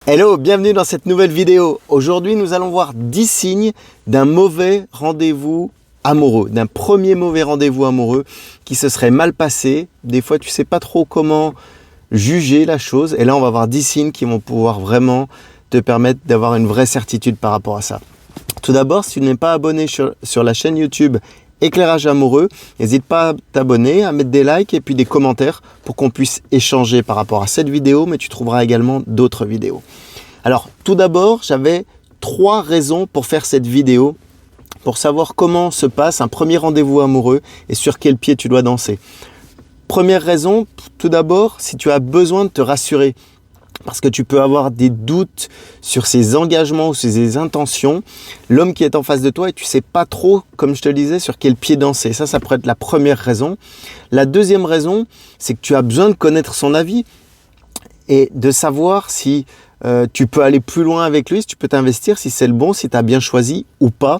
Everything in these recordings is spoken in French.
Hello, bienvenue dans cette nouvelle vidéo. Aujourd'hui, nous allons voir 10 signes d'un mauvais rendez-vous amoureux, d'un premier mauvais rendez-vous amoureux qui se serait mal passé. Des fois, tu sais pas trop comment juger la chose. Et là, on va voir 10 signes qui vont pouvoir vraiment te permettre d'avoir une vraie certitude par rapport à ça. Tout d'abord, si tu n'es pas abonné sur la chaîne YouTube Éclairage amoureux, n'hésite pas à t'abonner, à mettre des likes et puis des commentaires pour qu'on puisse échanger par rapport à cette vidéo, mais tu trouveras également d'autres vidéos. Alors, tout d'abord, j'avais 3 raisons pour faire cette vidéo, pour savoir comment se passe un premier rendez-vous amoureux et sur quel pied tu dois danser. Première raison, tout d'abord, si tu as besoin de te rassurer, parce que tu peux avoir des doutes sur ses engagements ou ses intentions, l'homme qui est en face de toi et tu sais pas trop, comme je te le disais, sur quel pied danser. Ça pourrait être la première raison. La deuxième raison, c'est que tu as besoin de connaître son avis et de savoir si tu peux aller plus loin avec lui, si tu peux t'investir, si c'est le bon, si tu as bien choisi ou pas.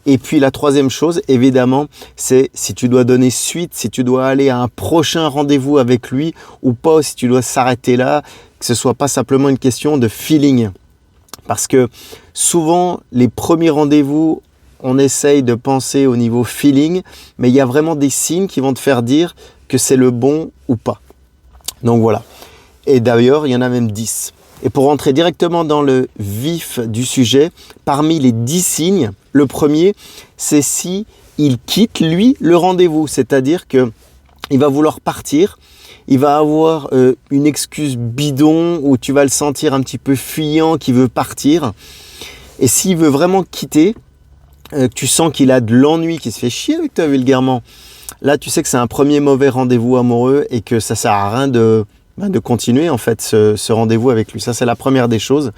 Et puis la troisième chose, évidemment, c'est si tu dois donner suite, si tu dois aller à un prochain rendez-vous avec lui ou pas, si tu dois s'arrêter là, que ce soit pas simplement une question de feeling. Parce que souvent, les premiers rendez-vous, on essaye de penser au niveau feeling, mais il y a vraiment des signes qui vont te faire dire que c'est le bon ou pas. Donc voilà. Et d'ailleurs, il y en a même 10. Et pour rentrer directement dans le vif du sujet, parmi les 10 signes, le premier, c'est si il quitte, lui, le rendez-vous. C'est-à-dire qu'il va vouloir partir, il va avoir une excuse bidon où tu vas le sentir un petit peu fuyant, qui veut partir. Et s'il veut vraiment quitter, tu sens qu'il a de l'ennui, qu'il se fait chier avec toi vulgairement, là, tu sais que c'est un premier mauvais rendez-vous amoureux et que ça ne sert à rien de continuer en fait ce rendez-vous avec lui. Ça, c'est la première des choses.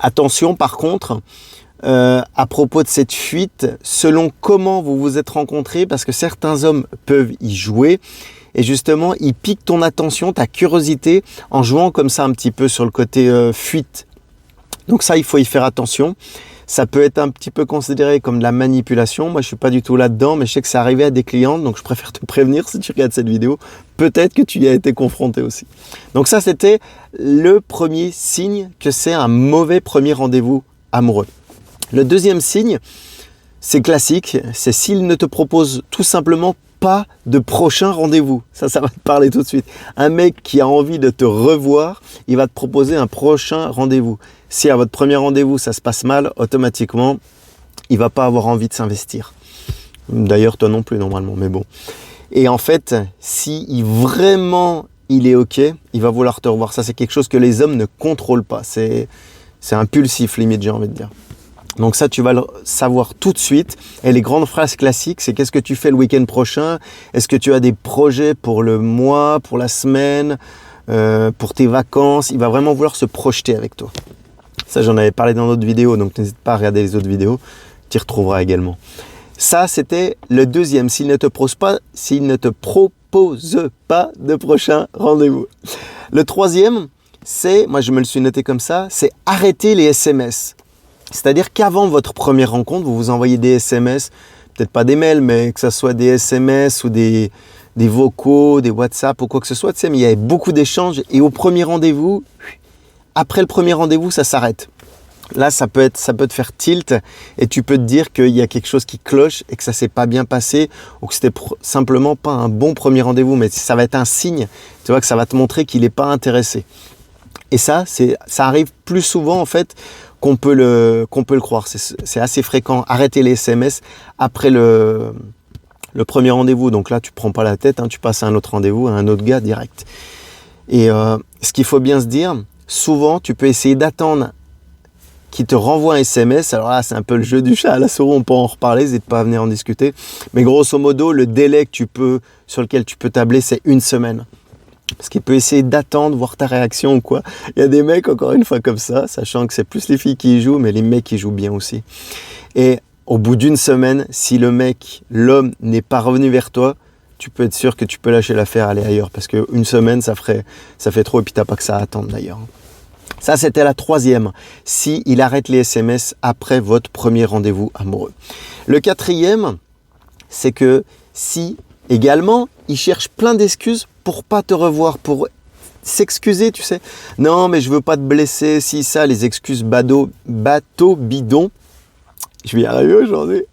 Attention par contre, à propos de cette fuite, selon comment vous vous êtes rencontrés, parce que certains hommes peuvent y jouer, et justement, ils piquent ton attention, ta curiosité, en jouant comme ça un petit peu sur le côté fuite. Donc ça, il faut y faire attention. Ça peut être un petit peu considéré comme de la manipulation. Moi, je suis pas du tout là-dedans, mais je sais que c'est arrivé à des clientes, donc je préfère te prévenir si tu regardes cette vidéo. Peut-être que tu y as été confronté aussi. Donc ça, c'était le premier signe que c'est un mauvais premier rendez-vous amoureux. Le deuxième signe, c'est classique, c'est s'il ne te propose tout simplement pas de prochain rendez-vous. Ça va te parler tout de suite. Un mec qui a envie de te revoir, il va te proposer un prochain rendez-vous. Si à votre premier rendez-vous, ça se passe mal, automatiquement, il va pas avoir envie de s'investir. D'ailleurs, toi non plus, normalement, mais bon. Et en fait, si vraiment il est OK, il va vouloir te revoir. Ça, c'est quelque chose que les hommes ne contrôlent pas. C'est impulsif, limite, j'ai envie de dire. Donc ça, tu vas le savoir tout de suite. Et les grandes phrases classiques, c'est qu'est-ce que tu fais le week-end prochain? Est-ce que tu as des projets pour le mois, pour la semaine, pour tes vacances? Il va vraiment vouloir se projeter avec toi. Ça, j'en avais parlé dans d'autres vidéos, donc n'hésite pas à regarder les autres vidéos. Tu y retrouveras également. Ça, c'était le deuxième. S'il ne te propose pas de prochain rendez-vous. Le troisième, c'est, moi je me le suis noté comme ça, c'est arrêter les SMS. C'est-à-dire qu'avant votre première rencontre, vous vous envoyez des SMS, peut-être pas des mails, mais que ce soit des SMS ou des vocaux, des WhatsApp ou quoi que ce soit, tu sais, mais il y avait beaucoup d'échanges et au premier rendez-vous, après le premier rendez-vous, ça s'arrête. Là, ça peut te faire tilt et tu peux te dire qu'il y a quelque chose qui cloche et que ça s'est pas bien passé ou que c'était simplement pas un bon premier rendez-vous, mais ça va être un signe, tu vois, que ça va te montrer qu'il n'est pas intéressé. Et ça arrive plus souvent en fait qu'on peut le croire. C'est assez fréquent. Arrêter les SMS après le premier rendez-vous. Donc là, tu prends pas la tête, hein, tu passes à un autre rendez-vous, à un autre gars direct. Et ce qu'il faut bien se dire, souvent, tu peux essayer d'attendre qu'il te renvoie un SMS. Alors là, c'est un peu le jeu du chat à la souris, on peut en reparler, n'hésite pas à venir en discuter. Mais grosso modo, le délai sur lequel tu peux tabler, c'est 1 semaine. Parce qu'il peut essayer d'attendre, voir ta réaction ou quoi. Il y a des mecs, encore une fois, comme ça, sachant que c'est plus les filles qui y jouent, mais les mecs qui jouent bien aussi. Et au bout d'1 semaine, si l'homme n'est pas revenu vers toi, tu peux être sûr que tu peux lâcher l'affaire, aller ailleurs. Parce qu'une semaine, ça fait trop et puis t'as pas que ça à attendre d'ailleurs. Ça, c'était la troisième. Si il arrête les SMS après votre premier rendez-vous amoureux. Le quatrième, c'est que si également, il cherche plein d'excuses pour pas te revoir, pour s'excuser, tu sais. Non, mais je veux pas te blesser, si ça, les excuses bateau bidon. Je vais y arriver aujourd'hui.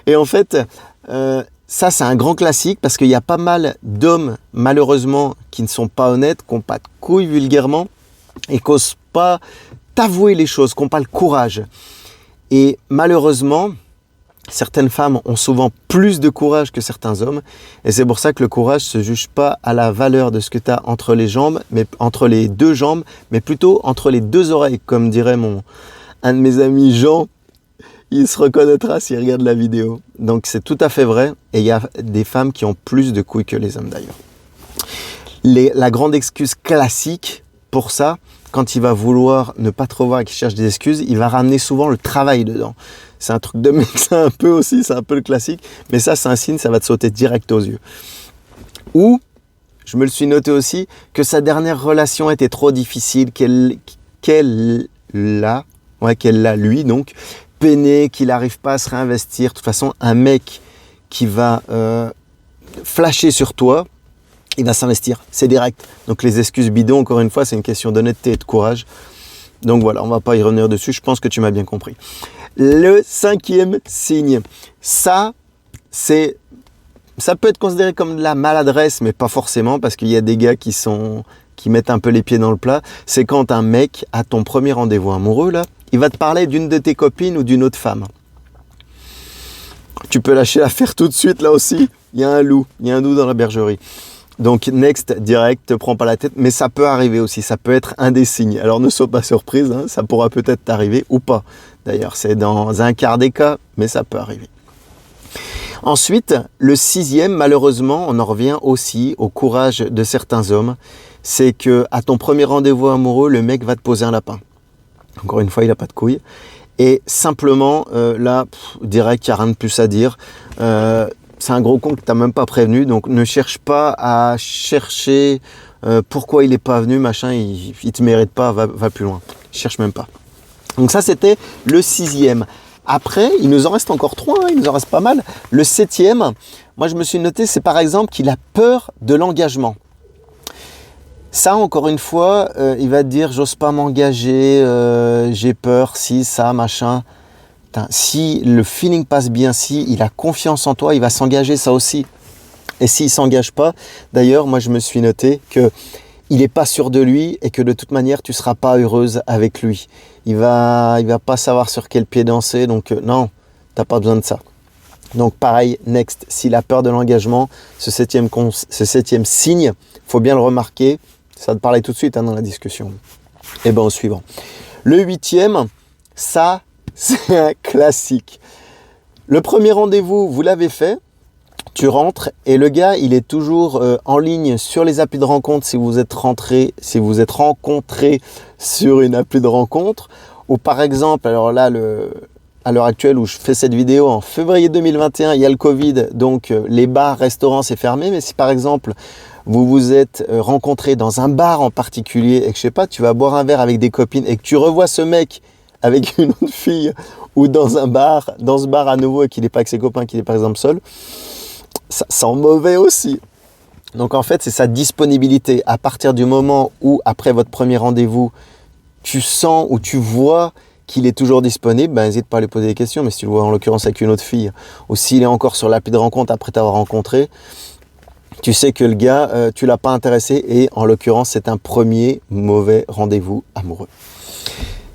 Et en fait, ça, c'est un grand classique parce qu'il y a pas mal d'hommes, malheureusement, qui ne sont pas honnêtes, qui n'ont pas de couilles vulgairement et qui n'osent pas t'avouer les choses, qui n'ont pas le courage. Et malheureusement, certaines femmes ont souvent plus de courage que certains hommes. Et c'est pour ça que le courage ne se juge pas à la valeur de ce que tu as entre les jambes, mais entre les deux jambes, mais plutôt entre les deux oreilles, comme dirait un de mes amis Jean. Il se reconnaîtra s'il regarde la vidéo. Donc c'est tout à fait vrai. Et il y a des femmes qui ont plus de couilles que les hommes d'ailleurs. La grande excuse classique pour ça, quand il va vouloir ne pas te revoir et qu'il cherche des excuses, il va ramener souvent le travail dedans. C'est un truc de mec, c'est un peu le classique. Mais ça, c'est un signe, ça va te sauter direct aux yeux. Ou, je me le suis noté aussi, que sa dernière relation était trop difficile, qu'elle l'a lui donc, peiné, qu'il n'arrive pas à se réinvestir. De toute façon, un mec qui va flasher sur toi, il va s'investir, c'est direct. Donc les excuses bidons, encore une fois, c'est une question d'honnêteté et de courage. Donc voilà, on ne va pas y revenir dessus, je pense que tu m'as bien compris. Le 5e signe, ça peut être considéré comme de la maladresse, mais pas forcément, parce qu'il y a des gars qui mettent un peu les pieds dans le plat. C'est quand un mec, à ton premier rendez-vous amoureux, là, il va te parler d'une de tes copines ou d'une autre femme. Tu peux lâcher l'affaire tout de suite, là aussi. Il y a un loup dans la bergerie. Donc, next, direct, te prends pas la tête, mais ça peut arriver aussi, ça peut être un des signes. Alors, ne sois pas surprise, hein, ça pourra peut-être t'arriver ou pas. D'ailleurs, c'est dans un quart des cas, mais ça peut arriver. Ensuite, le 6e, malheureusement, on en revient aussi au courage de certains hommes, c'est que à ton premier rendez-vous amoureux, le mec va te poser un lapin. Encore une fois, il n'a pas de couilles. Et simplement, là, direct, il n'y a rien de plus à dire. C'est un gros con que tu n'as même pas prévenu, donc ne cherche pas à chercher pourquoi il n'est pas venu, machin, il ne te mérite pas, va plus loin. Cherche même pas. Donc ça, c'était le 6e. Après, il nous en reste encore 3, hein, il nous en reste pas mal. Le 7e, moi je me suis noté, c'est par exemple qu'il a peur de l'engagement. Ça, encore une fois, il va te dire, j'ose pas m'engager, j'ai peur, si, ça, machin. Si le feeling passe bien, si il a confiance en toi, il va s'engager, ça aussi. Et s'il ne s'engage pas, d'ailleurs, moi je me suis noté qu'il n'est pas sûr de lui et que de toute manière, tu ne seras pas heureuse avec lui. Il va pas savoir sur quel pied danser, donc non, tu n'as pas besoin de ça. Donc pareil, next, s'il a peur de l'engagement, ce septième signe, il faut bien le remarquer, ça va te parler tout de suite dans la discussion. Et bien au suivant. Le 8e, ça, c'est un classique. Le premier rendez-vous, vous l'avez fait, tu rentres et le gars, il est toujours en ligne sur les applis de rencontre si vous êtes rencontrés sur une appli de rencontre. Ou par exemple, alors là, à l'heure actuelle où je fais cette vidéo, en février 2021, il y a le Covid, donc les bars, restaurants, c'est fermé. Mais si par exemple, vous vous êtes rencontrés dans un bar en particulier et que je sais pas, tu vas boire un verre avec des copines et que tu revois ce mec avec une autre fille ou dans ce bar à nouveau et qu'il n'est pas avec ses copains, qu'il est par exemple seul, ça sent mauvais aussi. Donc en fait, c'est sa disponibilité. À partir du moment où, après votre premier rendez-vous, tu sens ou tu vois qu'il est toujours disponible, n'hésite pas à lui poser des questions. Mais si tu le vois en l'occurrence avec une autre fille, ou s'il est encore sur l'appli de rencontre après t'avoir rencontré, tu sais que le gars, tu l'as pas intéressé et en l'occurrence, c'est un premier mauvais rendez-vous amoureux.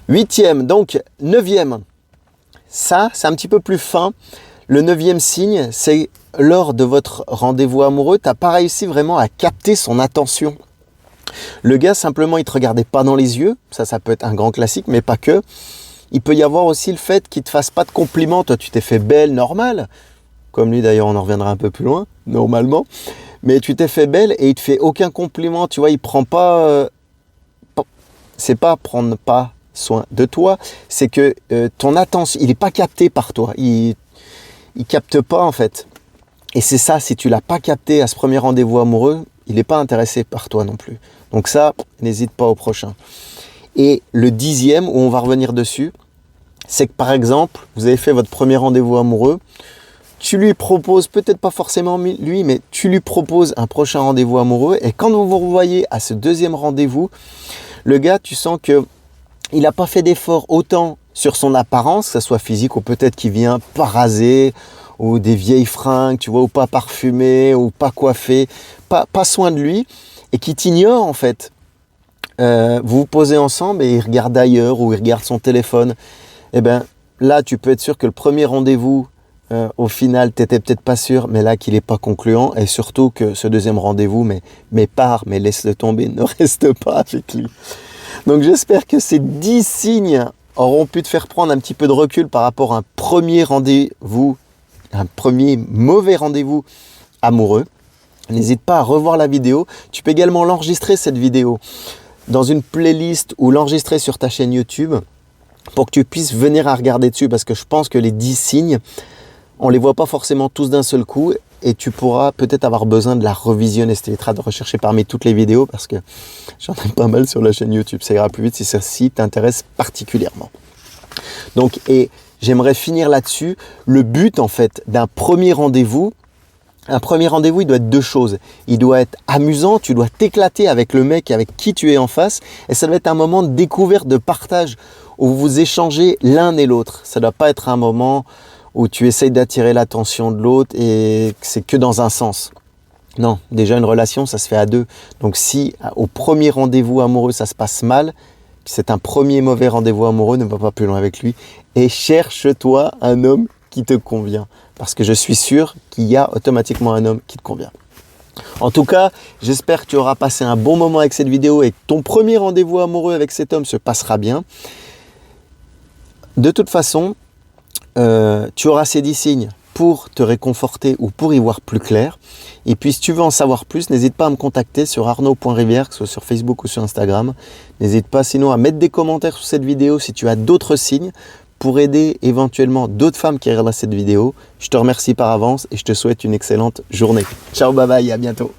8e, donc 9e, ça c'est un petit peu plus fin. Le 9e signe, c'est lors de votre rendez-vous amoureux, tu n'as pas réussi vraiment à capter son attention. Le gars simplement il ne te regardait pas dans les yeux, ça peut être un grand classique, mais pas que. Il peut y avoir aussi le fait qu'il ne te fasse pas de compliments, toi tu t'es fait belle, normal, comme lui d'ailleurs on en reviendra un peu plus loin, normalement, mais tu t'es fait belle et il ne te fait aucun compliment, tu vois, il prend pas, c'est pas prendre pas soin de toi, c'est que ton attention, il n'est pas capté par toi, il capte pas en fait. Et c'est ça, si tu l'as pas capté à ce premier rendez-vous amoureux, il n'est pas intéressé par toi non plus. Donc ça, n'hésite pas au prochain. Et le 10e, où on va revenir dessus, c'est que par exemple, vous avez fait votre premier rendez-vous amoureux, tu lui proposes, peut-être pas forcément lui, mais tu lui proposes un prochain rendez-vous amoureux. Et quand vous vous revoyez à ce deuxième rendez-vous, le gars, tu sens que il n'a pas fait d'effort autant sur son apparence, que ce soit physique ou peut-être qu'il vient pas rasé, ou des vieilles fringues, tu vois, ou pas parfumé, ou pas coiffé, pas soin de lui, et qui t'ignore en fait. Vous vous posez ensemble et il regarde ailleurs ou il regarde son téléphone. Eh bien là, tu peux être sûr que le premier rendez-vous, au final, tu n'étais peut-être pas sûr, mais là qu'il n'est pas concluant, et surtout que ce deuxième rendez-vous, mais pars, mais laisse-le tomber, ne reste pas avec lui. Donc j'espère que ces 10 signes auront pu te faire prendre un petit peu de recul par rapport à un premier rendez-vous, un premier mauvais rendez-vous amoureux. N'hésite pas à revoir la vidéo. Tu peux également l'enregistrer, cette vidéo, dans une playlist ou l'enregistrer sur ta chaîne YouTube pour que tu puisses venir à regarder dessus, parce que je pense que les 10 signes, on ne les voit pas forcément tous d'un seul coup et tu pourras peut-être avoir besoin de la revisionner. Ça t'évitera de rechercher parmi toutes les vidéos parce que j'en ai pas mal sur la chaîne YouTube. Ça ira plus vite si celle-ci t'intéresse particulièrement. Donc, et j'aimerais finir là-dessus. Le but en fait d'un premier rendez-vous, un premier rendez-vous, il doit être deux choses. Il doit être amusant, tu dois t'éclater avec le mec avec qui tu es en face et ça doit être un moment de découverte, de partage où vous échangez l'un et l'autre. Ça ne doit pas être un moment où tu essayes d'attirer l'attention de l'autre et que c'est que dans un sens. Non, déjà une relation, ça se fait à deux. Donc si au premier rendez-vous amoureux, ça se passe mal, c'est un premier mauvais rendez-vous amoureux, ne va pas plus loin avec lui et cherche-toi un homme qui te convient. Parce que je suis sûr qu'il y a automatiquement un homme qui te convient. En tout cas, j'espère que tu auras passé un bon moment avec cette vidéo et que ton premier rendez-vous amoureux avec cet homme se passera bien. De toute façon, tu auras ces 10 signes pour te réconforter ou pour y voir plus clair. Et puis si tu veux en savoir plus, n'hésite pas à me contacter sur arnaud.rivière, que ce soit sur Facebook ou sur Instagram. N'hésite pas sinon à mettre des commentaires sous cette vidéo si tu as d'autres signes pour aider éventuellement d'autres femmes qui regardent cette vidéo. Je te remercie par avance et je te souhaite une excellente journée. Ciao, bye bye, à bientôt.